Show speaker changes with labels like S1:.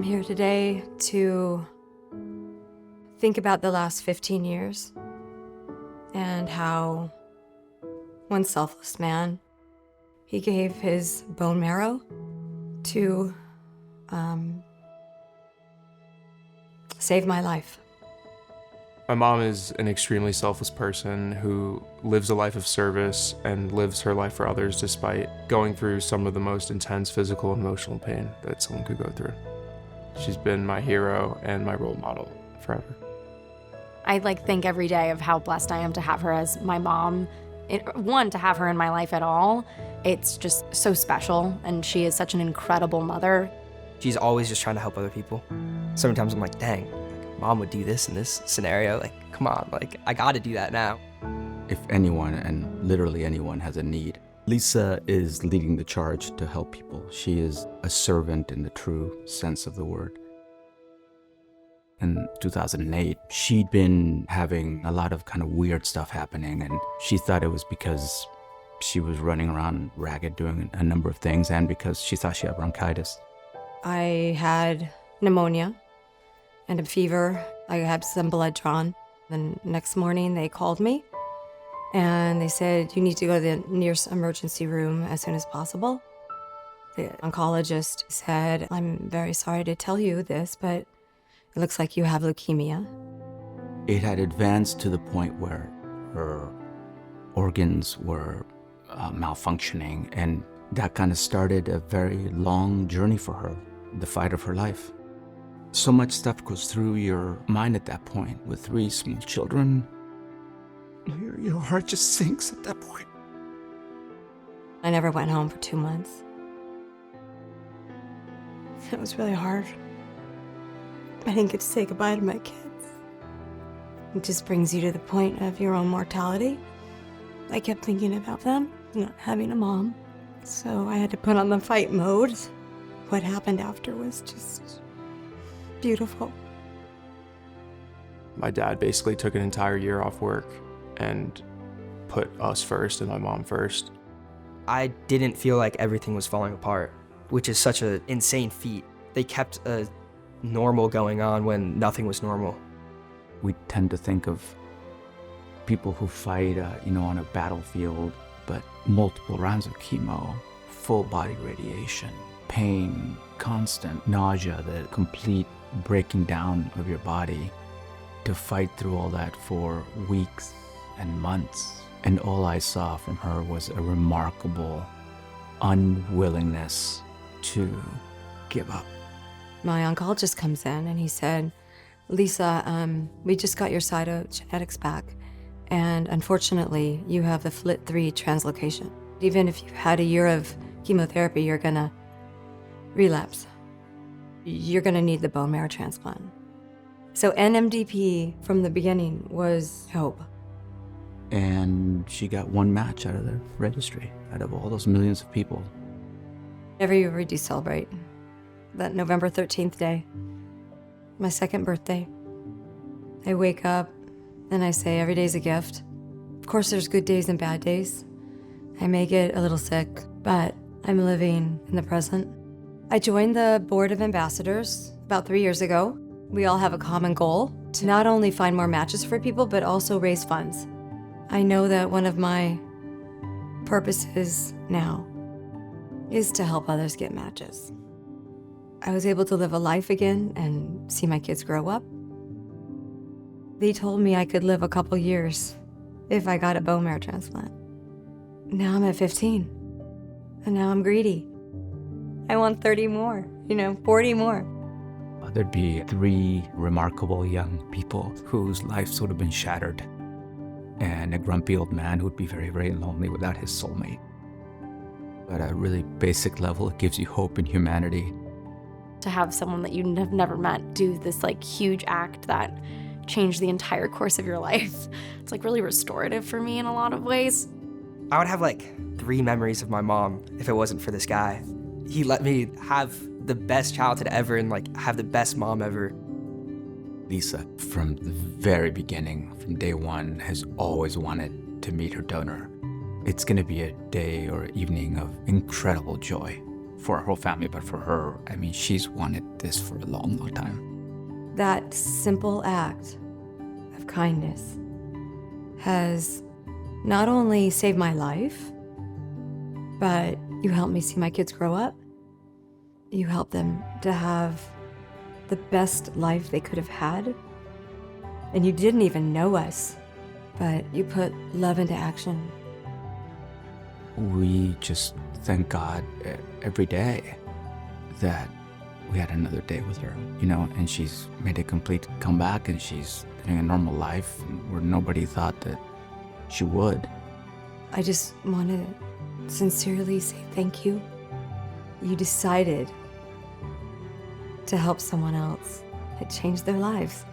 S1: I'm here today to think about the last 15 years and how one selfless man, he gave his bone marrow to save my life.
S2: My mom is an extremely selfless person who lives a life of service and lives her life for others despite going through some of the most intense physical and emotional pain that someone could go through. She's been my hero and my role model forever.
S3: I think every day of how blessed I am to have her as my mom. One, to have her in my life at all, it's just so special, and she is such an incredible mother.
S4: She's always just trying to help other people. Sometimes I'm like, dang, mom would do this in this scenario. Come on, I gotta do that now.
S5: If anyone, and literally anyone, has a need, Lisa is leading the charge to help people. She is a servant in the true sense of the word. In 2008, she'd been having a lot of kind of weird stuff happening, and she thought it was because she was running around ragged doing a number of things, and because she thought she had bronchitis.
S1: I had pneumonia and a fever. I had some blood drawn. The next morning they called me and they said, you need to go to the nearest emergency room as soon as possible. The oncologist said, I'm very sorry to tell you this, but it looks like you have leukemia.
S5: It had advanced to the point where her organs were malfunctioning, and that kind of started a very long journey for her, the fight of her life. So much stuff goes through your mind at that point. With 3 small children, your heart just sinks at that point.
S1: I never went home for 2 months. It was really hard. I didn't get to say goodbye to my kids. It just brings you to the point of your own mortality. I kept thinking about them, not having a mom. So I had to put on the fight mode. What happened after was just beautiful.
S2: My dad basically took an entire year off work and put us first and my mom first.
S4: I didn't feel like everything was falling apart, which is such an insane feat. They kept a normal going on when nothing was normal.
S5: We tend to think of people who fight, on a battlefield, but multiple rounds of chemo, full body radiation, pain, constant nausea, the complete breaking down of your body, to fight through all that for weeks and months. And all I saw from her was a remarkable unwillingness to give up.
S1: My oncologist comes in and he said, Lisa, we just got your cytogenetics back, and unfortunately, you have the FLT3 translocation. Even if you've had a year of chemotherapy, you're gonna relapse. You're gonna need the bone marrow transplant. So NMDP from the beginning was hope.
S5: And she got one match out of the registry, out of all those millions of people.
S1: Every year we do celebrate that November 13th day, my 2nd birthday. I wake up and I say every day's a gift. Of course, there's good days and bad days. I may get a little sick, but I'm living in the present. I joined the board of ambassadors about 3 years ago. We all have a common goal to not only find more matches for people, but also raise funds. I know that one of my purposes now is to help others get matches. I was able to live a life again and see my kids grow up. They told me I could live a couple years if I got a bone marrow transplant. Now I'm at 15, and now I'm greedy. I want 30 more, 40 more.
S5: There'd be 3 remarkable young people whose lives would have been shattered, and a grumpy old man who would be very, very lonely without his soulmate. At a really basic level, it gives you hope in humanity.
S3: To have someone that you have never met do this huge act that changed the entire course of your life, it's really restorative for me in a lot of ways.
S4: I would have 3 memories of my mom if it wasn't for this guy. He let me have the best childhood ever and have the best mom ever.
S5: Lisa, from the very beginning, from day one, has always wanted to meet her donor. It's gonna be a day or evening of incredible joy for our whole family, but for her, I mean, she's wanted this for a long, long time.
S1: That simple act of kindness has not only saved my life, but you helped me see my kids grow up. You helped them to have the best life they could have had. And you didn't even know us, but you put love into action.
S5: We just thank God every day that we had another day with her, you know, and she's made a complete comeback and she's living a normal life where nobody thought that she would.
S1: I just want to sincerely say thank you. You decided to help someone else. It changed their lives.